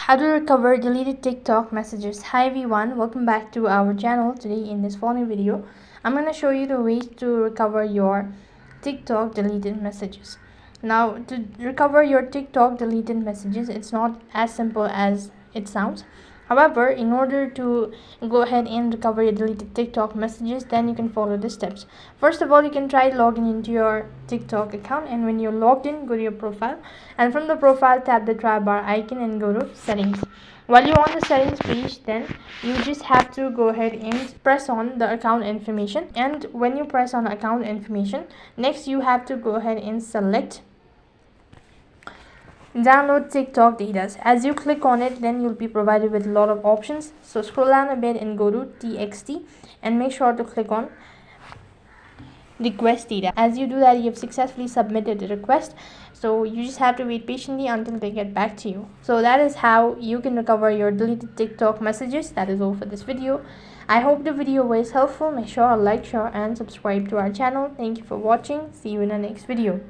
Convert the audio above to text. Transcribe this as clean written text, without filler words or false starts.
How to recover deleted TikTok messages. Hi everyone, welcome back to our channel. Today in this funny video, I'm going to show you the ways to recover your TikTok deleted messages. Now, to recover your TikTok deleted messages, it's not as simple as it sounds. However, in order to go ahead and recover your deleted TikTok messages, then you can follow the steps. First of all, you can try logging into your TikTok account, and when you're logged in, go to your profile, and from the profile, tap the try bar icon and go to settings. While you're on the settings page, then you just have to go ahead and press on the account information. And when you press on account information, next you have to go ahead and select download TikTok data. As you click on it, then you'll be provided with a lot of options. So scroll down a bit and go to TXT and make sure to click on request data. As you do that, you have successfully submitted the request, so you just have to wait patiently until they get back to you. So that is how you can recover your deleted TikTok messages. That is all for this video. I hope the video was helpful. Make sure to like, share and subscribe to our channel. Thank you for watching. See you in the next video.